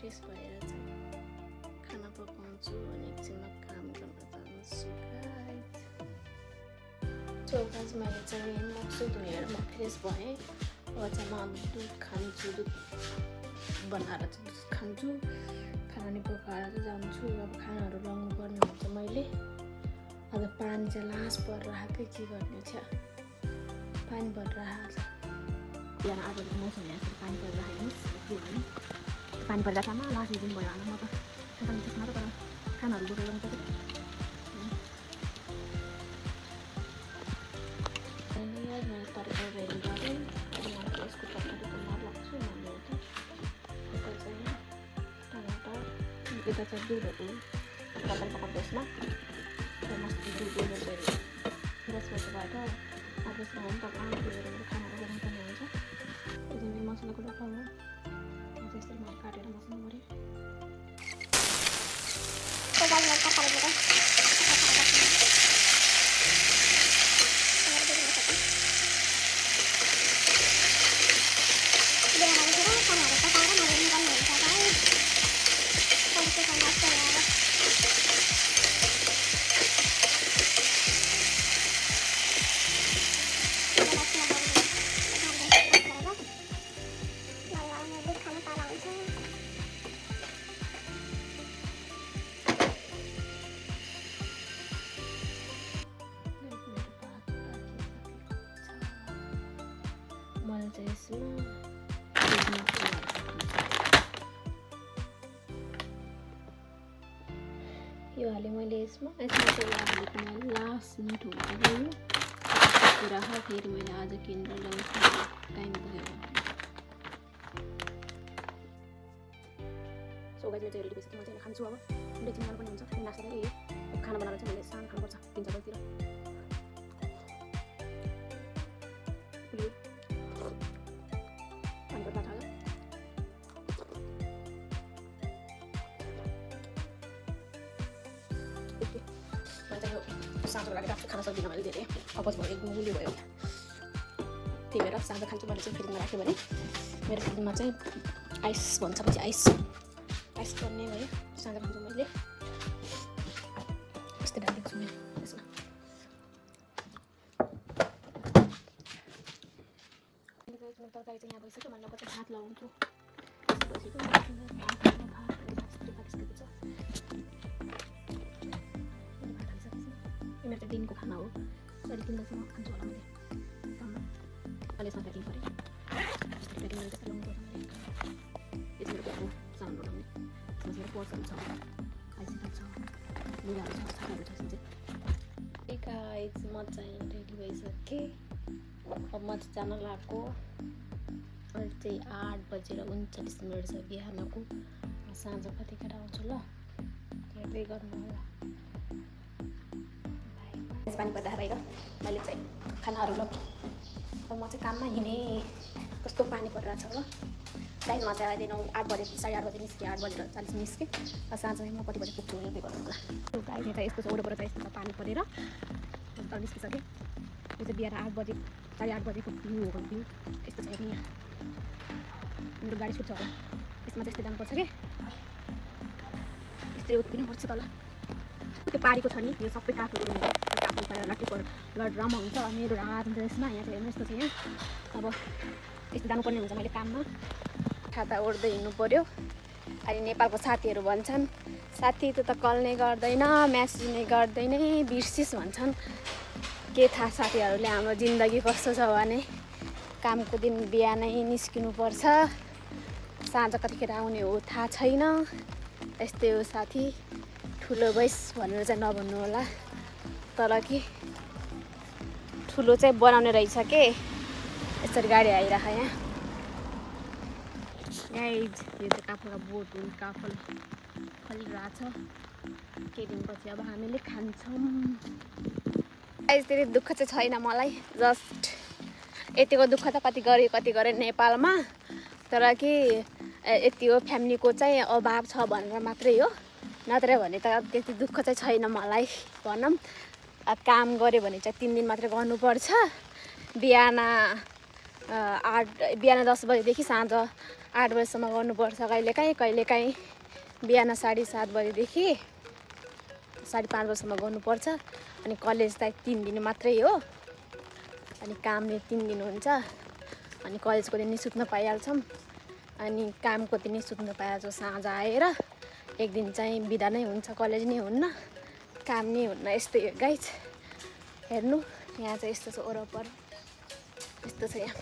Fresh भएर चाहिँ खाना पकाउँछु अनि एकछिनमा काम गर्न जान्छु गाइस। सो गाइस मैले चाहिँ मुख धोएर म फ्रेस भएँ। अब चाहिँ म दुध खान्छु, दुध बनाएर चाहिँ दुध खान्छु, खाना नि पकाएर चाहिँ जान्छु। अब खानाहरू लगाउनु पर्ने हुन्छ मैले। अब पानी चाहिँ लास्ट परेर आएकै के गर्ने छ, पानी परेर आएको छ। बिहान 8 बजेको मौसम हेरेर पानी परेर आइदिनुहोस् के भने पानी पर्दा खाना लास्ट दिन भयो होला। म त खाना त्यसमा त खानाहरू बोकेर गर्नु पर्छ। अनि आज मैले तरकारी रेडी गरेँ। अनि म यसको तरकारी बनाउन लाग्छु। मैले यता चाहिँ टमाटर, यता चाहिँ दुधहरू तरकारी पकाउँछु। यसमा मस्ती दुध दिनु चाहिँ फ्रेस भएर अब यसमा पनि तपाईँ खाना बनाउनु पर्ने हुन्छ। त्यसैले मसलाको डब्बा हो जस्तै मैले काटेर मसला गरेँ। मलाई चाहिँ यसमा यो हालेँ मैले। यसमा चाहिँ लास्ट मिट हुन्छ यो कुरा हो। फेरि मैले आज किनेर ल्याउँछु, टाइम भयो। सो गाइस मैले चाहिँ रेडी भइसकेँ। म चाहिँ खान्छु। अब एकछिन खानु पनि हुन्छ। नास्ता चाहिँ खाना बनाएर चाहिँ मैले सानो खानुपर्छ 3-4 बजीतिर। साँझको लागि राख्छु, खाना सक्दिनँ मैले धेरै अपोज भयो, गुलियो भयो। त्यही भएर साँझ खान्छु भने चाहिँ फ्रिजमा राख्यो भने मेरो फ्रिजमा चाहिँ आइस भन्छ, पछि आइस पर्ने भयो। साँझ खान्छु मैले यस्तै राखेको छु मैले यसमा। तरकारी चाहिँ यहाँ भइसक्यो। मैले पछि भात लगाउँछु। मेरो चाहिँ दिनको खाना हो। अहिले 3 बजीसम्म खान्छु होला मैले। अहिले यसमा प्याकिङ गरेँ। प्याकिङ गरेर त्यस्तो लगाउनु पर्छ मैले। यसमा चाहिँ सामान बनाउने यसमा चाहिँ पर्सहरू छ, आइसकेको छ, लुगाहरू छ, छाताहरू छ। यसमा चाहिँ गाइस म चाहिँ रेडी भइसकेँ। अब म चाहिँ जान लाग्यो। अहिले चाहिँ 8:39 छ बिहानको। साँझ कतिखेर आउँछु ल, हेर्दै गर्नु होला। पानी पर्दा बाहिर मैले चाहिँ खानाहरू लगाएँ। अब म चाहिँ काममा हिँडेँ, कस्तो पानी परिरहेको छ हो। टाइममा चाहिँ अहिले 8 बजे 8:30 बजे निस्केँ, 8:40 निस्केँ। साँझ चाहिँ म कति बजी पुग्छु हेर्दै गर्नु होला। अहिले त यस्तो छ, वरपर त यस्तो पानी परेर तर निस्किसकेँ। यो चाहिँ बिहान 8 बजे 8:30 बजेको भ्यू हो। भ्यू यस्तो छ यहाँ। मेरो गाडी छुट्छ होला, यसमा चाहिँ यस्तै जानुपर्छ कि यस्तै उत्रिनुपर्छ तल। त्यो पारीको छ नि, यो सबै काठहरू आफ्नो लट्टीको ड्रम हुन्छ। मेरो हात हुन्छ यसमा। यहाँ चाहिँ हेर्नु यस्तो छ यहाँ। अब यस्तो जानुपर्ने हुन्छ मैले काममा। छाता ओढ्दै हिँड्नु पऱ्यो। अहिले नेपालको साथीहरू भन्छन् साथी त कल्ने गर्दैन, म्यासेज नै गर्दैन, बिर्सिस भन्छन्। के थाहा साथीहरूले हाम्रो जिन्दगी कस्तो छ भने कामको दिन बिहानै निस्किनुपर्छ, साँझ कतिखेर आउने हो थाहा छैन। यस्तै हो साथी, ठुलो भइस भनेर चाहिँ नभन्नु होला। तर कि ठुलो चाहिँ बनाउने रहेछ के। यसरी गाडी आइरहेको यहाँ। गाइज यो चाहिँ काफलको बोट हो, काफल फलिरहेको छ। केही दिनपछि अब हामीले खान्छौँ। गाइज त्यति दुःख चाहिँ छैन मलाई, जस्ट यतिको दुःख त कति गरे नेपालमा। तर कि यति हो, फ्यामिलीको चाहिँ अभाव छ भनेर मात्रै हो, नत्र भने त त्यति दुःख चाहिँ छैन मलाई। भनौँ काम गऱ्यो भने चाहिँ 3 दिन मात्रै गर्नुपर्छ। बिहान बिहान 10 बजेदेखि साँझ 8 बजेसम्म गर्नुपर्छ कहिलेकाहीँ बिहान 7:30 बजेदेखि 5:30 बजेसम्म गर्नुपर्छ। अनि कलेज त 3 दिन मात्रै हो, अनि कामले 3 दिन हुन्छ। अनि कलेजको दिन नि सुत्न पाइहाल्छौँ, अनि कामको दिन नि सुत्न पाइहाल्छौँ। साँझ आएर एक दिन चाहिँ बिदा नै हुन्छ, कलेज नै हुन्न, काम नै हुन्न। यस्तै हो गाइज। हेर्नु यहाँ चाहिँ यस्तो छ वरपर, यस्तो छ यहाँ।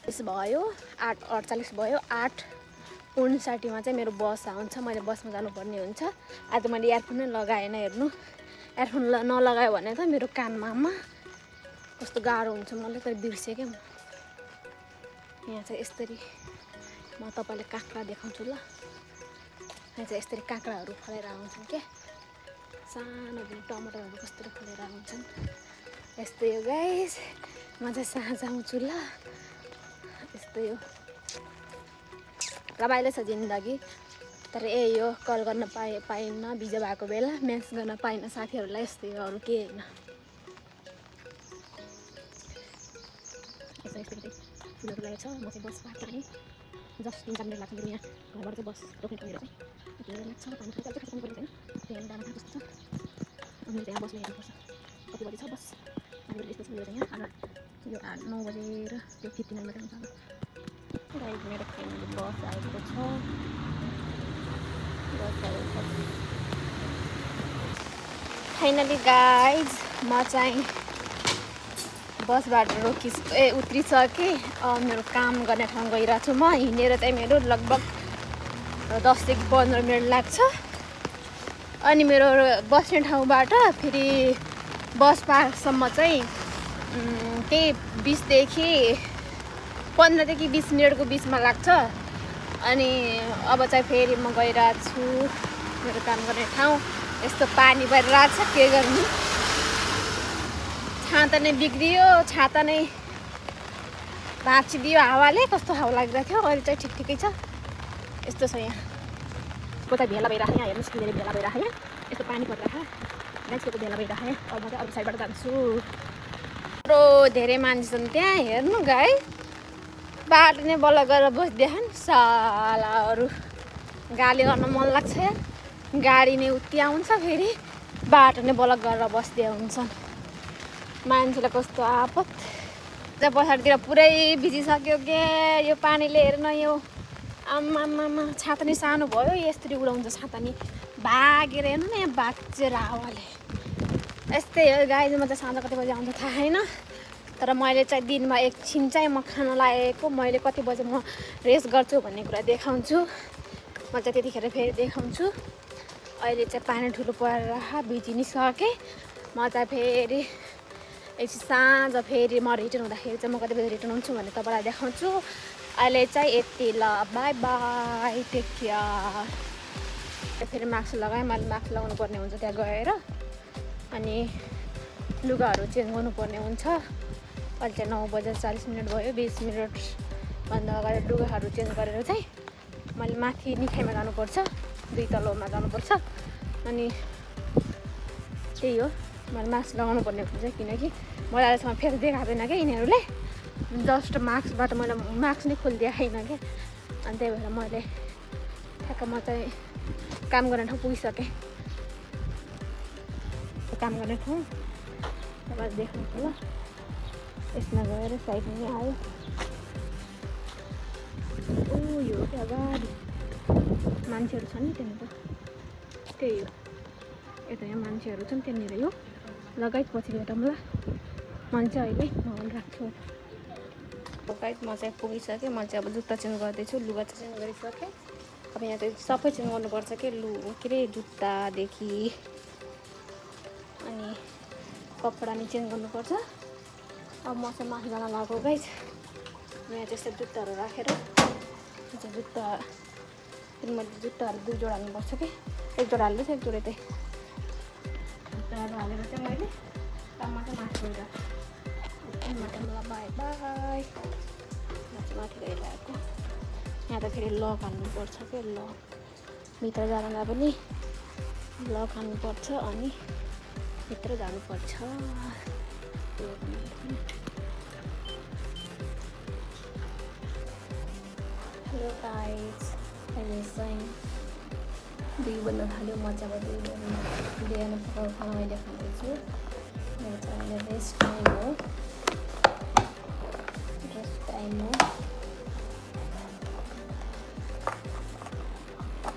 यस भयो 8:48 भयो। 8:59 चाहिँ मेरो बस आउँछ, मैले बसमा जानुपर्ने हुन्छ। आज मैले इयरफोन नै लगाएन। हेर्नु इयरफोन नलगायो भने त मेरो कानमा कस्तो गाह्रो हुन्छ मलाई, तर बिर्सेँ क्या म। यहाँ चाहिँ यसरी म तपाईँलाई काँक्रा देखाउँछु ल। यहाँ चाहिँ यसरी काँक्राहरू फलेर आउँछन् क्या, सानो टमाटरहरू कस्तो फलेर आउँछन्। यस्तै हो गाइस। म चाहिँ साँझ आउँछु ल। यस्तै हो, रमाइलो छ जिन्दगी। तर यही हो, कल गर्न पाइन्न बिजी भएको बेला, म्यासेज गर्न पाइन्न साथीहरूलाई। यस्तै हो, अरू केही होइन। फुलहरू लागेको छ। म चाहिँ बस पाएको पनि जस्ट 3-4 मिनट लाग्छ मेरो यहाँ घरबाट चाहिँ बस रोक्ने ठाउँहरू चाहिँ। यति बेला लाग्छ, पानी खान्छ, खानु पर्ने छैन। त्यहाँ डाँडा कस्तो छ, अनि मेरो यहाँ बसमा हेर्नुपर्छ कति बजी छ बस। अनि यस्तो छ मेरो चाहिँ यहाँ यो 9 बजेर त्यो 59 मात्रै हुन्छ। गाइस मेरो फ्रेन्डले बस आएको छ, फाइनली गाइज म चाहिँ बसबाट उत्रिसकेँ। मेरो काम गर्ने ठाउँ गइरहेको छु। म हिँडेर चाहिँ मेरो लगभग 10 देखि 15 मिनट लाग्छ। अनि मेरो बस्ने ठाउँबाट फेरि बस पार्कसम्म चाहिँ त्यही 20 देखि 15 देखि 20 मिनटको बिचमा लाग्छ। अनि अब चाहिँ फेरि म गइरहेको छु मेरो काम गर्ने ठाउँ। यस्तो पानी परिरहेको छ, के गर्नु, छाता नै बिग्रियो, छाता नै भाँचिदियो हावाले। कस्तो हावा लाग्दै थियो, अहिले चाहिँ ठिकै छ। यस्तो छ यहाँ, कता भेला भइरहेको यहाँ। हेर्नुहोस् धेरै भेला भइरहेको यहाँ, यस्तो पानी परिरहेको गाइसको भेला भइरहेको यहाँ। अब म चाहिँ अरू साइडबाट जान्छु। यत्रो धेरै मान्छे छन् त्यहाँ, हेर्नु गाई। बाटो नै बल्ल गरेर बसिदिएछन् सालाहरू। गाली गर्न मन लाग्छ यार, गाडी नै उति आउँछ, फेरि बाटो नै बल्ल गरेर बसिदिए हुन्छन्। मान्छेलाई कस्तो आपत। त्यहाँ पछाडितिर पुरै भिजिसक्यो के यो पानीले। हेर्न यो आम्मामा, छाता नि सानो भयो, यसरी उडाउँछ छाता नि भागेर। हेर्नु न यहाँ भाँचेर हावाले। यस्तै हो गाइज। म चाहिँ साँझ कति बजी आउँछ थाहा छैन, तर मैले चाहिँ दिनमा एकछिन चाहिँ म खाना लागेको, मैले कति बजी म रेस्ट गर्छु भन्ने कुरा देखाउँछु। म चाहिँ त्यतिखेर फेरि देखाउँछु। अहिले चाहिँ पानी ठुलो परेर भिजि नि सकेँ। म चाहिँ फेरि एकछिन साँझ फेरि म रिटर्न हुँदाखेरि चाहिँ म कति बजी रिटर्न हुन्छु भने तपाईँलाई देखाउँछु। अहिले चाहिँ यति ल, बाई बाई, टेक केयर। फेरि मास्क लगाएँ, मैले मास्क लगाउनु पर्ने हुन्छ त्यहाँ गएर। अनि लुगाहरू चेन्ज गर्नुपर्ने हुन्छ। अहिले चाहिँ 9:40 भयो। 20 मिनटभन्दा अगाडि लुगाहरू चेन्ज गरेर चाहिँ मैले माथि निखाइमा जानुपर्छ, 2 तल्लोमा जानुपर्छ। अनि त्यही हो, मैले मास्क लगाउनु पर्ने हुन्छ, किनकि मैले अहिलेसम्म फेरि देखाएको छैन क्या यिनीहरूले। जस्ट मास्कबाट मैले मास्क नै खोलिदिएको छैन क्या। अनि त्यही भएर मैले ठ्याक्क म चाहिँ काम गर्ने ठाउँ पुगिसकेँ। काम गर्ने ठाउँ तपाईँले देख्नुहुन्छ ल। यसमा गएर साइडमा आयो। यो क्या गाडी मान्छेहरू छन् नि त्यहाँनिर। त्यही हो, यता यहाँ मान्छेहरू छन् त्यहाँनिर। यो लगाइत पछि भेटौँ ल। मान्छे अहिले म राख्छु। लगाइत म चाहिँ पुगिसकेँ। म चाहिँ अब जुत्ता चेन्ज गर्दैछु, लुगा चाहिँ चेन्ज गरिसकेँ। अब यहाँ चाहिँ सबै चेन्ज गर्नुपर्छ के के अरे जुत्तादेखि अनि कपडा नि चेन्ज गर्नुपर्छ। अब म चाहिँ माथि जान लागेको गाइस। यहाँ त्यस्तो जुत्ताहरू राखेर चाहिँ जुत्ता फेरि मैले जुत्ताहरू 2 जोडा हाल्नुपर्छ कि। 1 जोडा हाल्दैछ, 1 जोडा त्यही जुत्ताहरू हालेर चाहिँ मैले काममा चाहिँ माथि गइरहेको। मलाई बाई बाई। म चाहिँ माथि गइरहेको। यहाँ त फेरि लक हाल्नुपर्छ क्या, लक भित्र जाँदा पनि लक हाल्नुपर्छ अनि भित्र जानुपर्छ। हेलो गाइस, अहिले चाहिँ 2 बज्न थाल्यो। म चाहिँ अब 2 बज्न बिहान पकाएको खाना अहिले खाँदैछु। मेरो चाहिँ अहिले रेस्ट टाइम हो।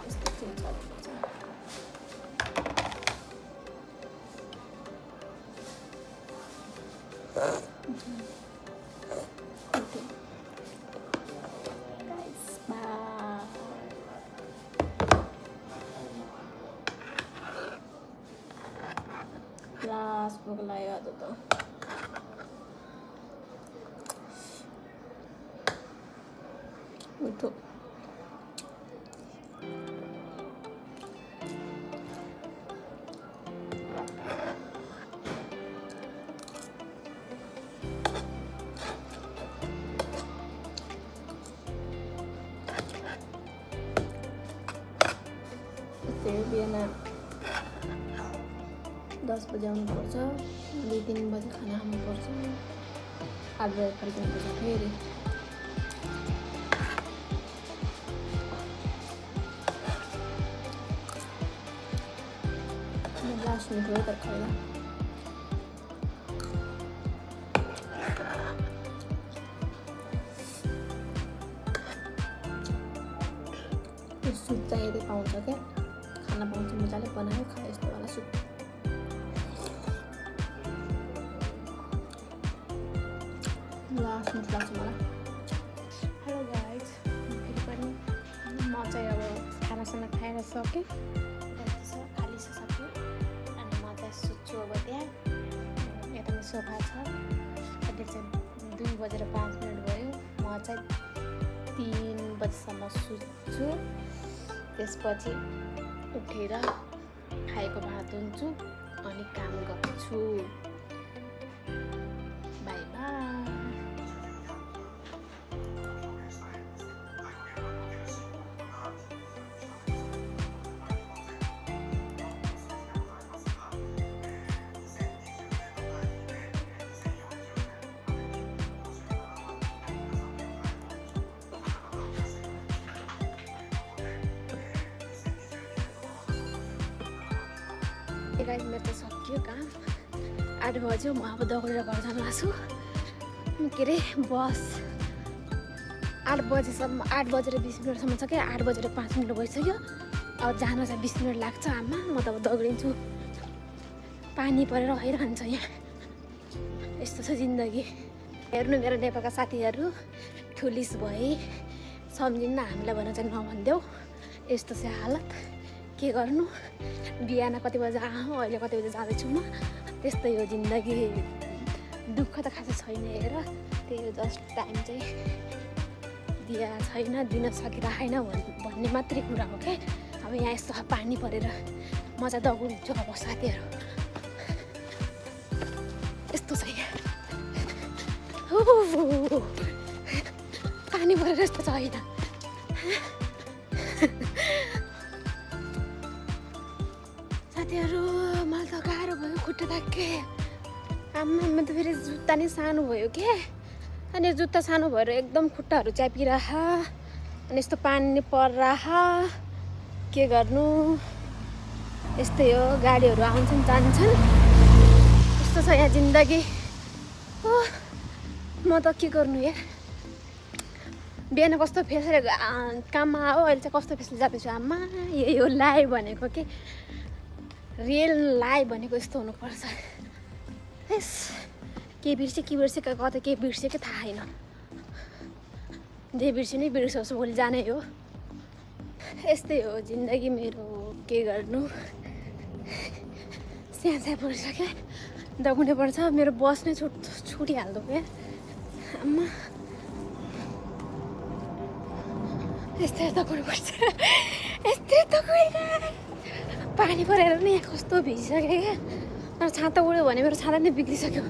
यस्तो चाहिँ चलेको छ। लास्ट भोक लाग्यो आज त। मिठो बिहान 10 बजे आउनुपर्छ। 2-3 बजे खाना खानुपर्छ। 8 बजे फर्किनुपर्छ फेरि। लास्ट मिठो है तरकारी। सुप चाहिँ यदि पाउँछ क्या, खाना पाउँछ मजाले बनायो खायो यस्तो वाला सुप। लास्ट मिठो लाग्छ मलाई। हेलो गाइज, फेरि पनि म चाहिँ अब खानासाना खाएर सकेँ। खाली छ सबै अनि म चाहिँ सुत्छु अब। त्यहाँ यता मेरो सोफा छ। अहिले चाहिँ 2 बजेर 5 मिनट भयो। म चाहिँ 3 बजीसम्म सुत्छु। त्यसपछि उठेर खाएको भात धुन्छु अनि काम गर्छु। By bye. गाइस, मेरो त सकियो काम। 8 बज्यो। म अब दौडेर घर जानु लाग्छु। के अरे बस 8 बजेसम्म 8 बजेर 20 मिनटसम्म छ क्या। 8 बजेर 5 मिनट भइसक्यो। अब जान चाहिँ 20 मिनट लाग्छ। आमा म त अब दौडिन्छु। पानी परेर हैरान छ यहाँ। यस्तो छ जिन्दगी। हेर्नु मेरो नेपालका साथीहरू ठुलिस भए सम्झिन्न हामीलाई भन्न चाहिँ नभनिदेऊ। यस्तो छ हालत। के गर्नु, बिहान कति बजे आऊ, अहिले कति बजे जाँदैछु म। त्यस्तै हो जिन्दगी। दुःख त खासै छैन हेर। त्यही जस्ट टाइम चाहिँ दिया छैन, दिन सकिरहेन भन्ने मात्रै कुरा हो क्या। अब यहाँ यस्तो पानी परेर म चाहिँ दौडिन्छु अब साथीहरू। यस्तो छ यहाँ। पानी परेर यस्तो छैन। साथीहरू मलाई त गाह्रो भयो, खुट्टा थाके। आमा त फेरि जुत्ता नै सानो भयो क्या। अनि जुत्ता सानो भएर एकदम खुट्टाहरू च्यापिरह। अनि यस्तो पानी परिरह। के गर्नु, यस्तै हो। गाडीहरू आउँछन् जान्छन्। यस्तो छ यहाँ जिन्दगी। म त के गर्नु यार। बिहान कस्तो फेसले काममा आऊ, अहिले चाहिँ कस्तो फेसले जाँदैछु। आमा यही हो लाइफ भनेको के। रियल लाइफ भनेको यस्तो हुनुपर्छ। यस के बिर्से कता के बिर्से के थाहा छैन। जे बिर्से नै बिर्सोस्, भोलि जाने हो। यस्तै हो जिन्दगी मेरो। के गर्नु, स्याहाँ परिसक्यो। दौड्नु पर्छ। मेरो बस नै छुटिहाल्दो क्या। आम्मा यस्तै दौड्नु पर्छ। यस्तै दौडेर पानी परेर नि यहाँ कस्तो भिजिसक्यो क्या। तर छाता उड्यो भने मेरो छाता नै बिग्रिसक्यो।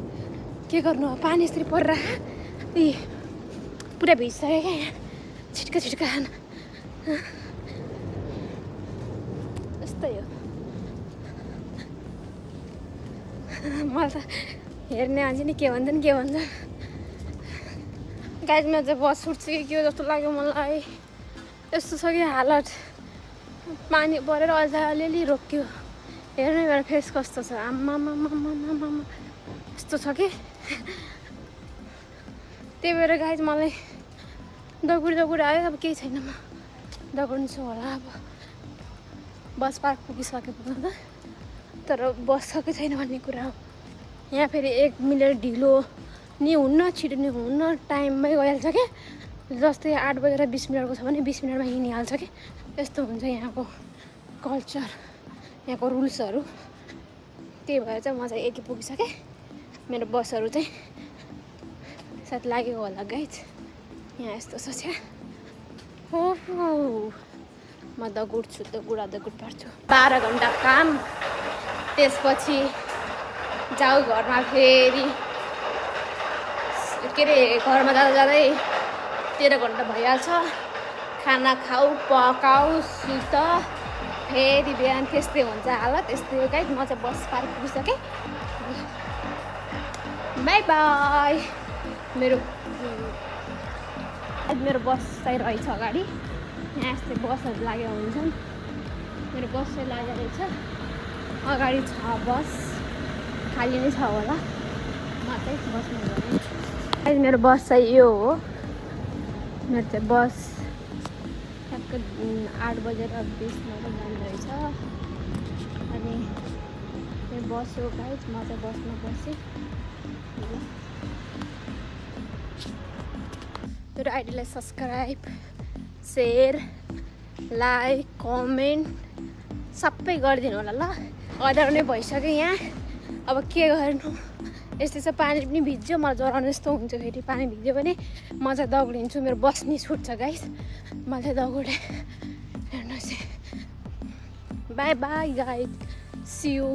के गर्नु, पानी यसरी परेर पुरा भिजिसक्यो क्या यहाँ। छिटका खान यस्तै हो। मलाई त हेर्ने मान्छे नि के भन्छन् गाइजमा चाहिँ बस छुट्छ कि के जस्तो लाग्यो मलाई। यस्तो छ कि हालत पानी परेर अझ अलिअलि रोक्यो हेर्नु मेरो फेस कस्तो छ आम्मा यस्तो छ कि त्यही भएर गाइज मलाई दगुडी आयो अब केही छैन म दगुड्छु होला अब बस पार्क पुगिसके पुग्दा तर बस सके छैन भन्ने कुरा हो यहाँ फेरि 1 मिनट ढिलो नि हुन्न छिटो नि हुन्न टाइममै गइहाल्छ कि जस्तै 8 बजेर 20 मिनटको छ भने 20 मिनटमा हिँडिहाल्छ कि यस्तो हुन्छ यहाँको कल्चर यहाँको रुल्सहरू त्यही भएर चाहिँ म चाहिँ एकै पुगिसकेँ मेरो बसहरू चाहिँ सायद लागेको होला गाइज यहाँ यस्तो छ छ्या हो म दगुड्छु दगुड पार्छु 12 घन्टा काम त्यसपछि जाऊ घरमा फेरि के अरे घरमा जाँदै 13 घन्टा भइहाल्छ खाना खाऊ पकाऊ सुत फेरि बिहान त्यस्तै हुन्छ हालत यस्तै हो गाइज म चाहिँ बस पार्क पुगिसकेँ बाई बाई मेरो बस चाहिँ रहेछ अगाडि यहाँ यस्तै बसहरू लागेको हुन्छन् मेरो बस चाहिँ लागेको रहेछ अगाडि छ बस खाली नै छ होला म चाहिँ बसमा जान्छु मेरो बस चाहिँ यो हो मेरो चाहिँ बस ठ्याक्क 8 बजेर 20 मिनट जाँदो रहेछ अनि मेरो बस हो गाइज म चाहिँ बसमा बसेँ मेरो आइडीलाई सब्सक्राइब सेयर लाइक कमेन्ट सबै गरिदिनु होला ल अधार नै भइसक्यो यहाँ अब के गर्नु यस्तो चाहिँ पानी पनि भिज्यो मलाई ज्वरो जस्तो हुन्छ फेरि पानी भिज्यो भने म चाहिँ दगुडिन्छु मेरो बस नि छुट्छ गाइस म चाहिँ दगुडेँ हेर्नुहोस् bye bye guys see you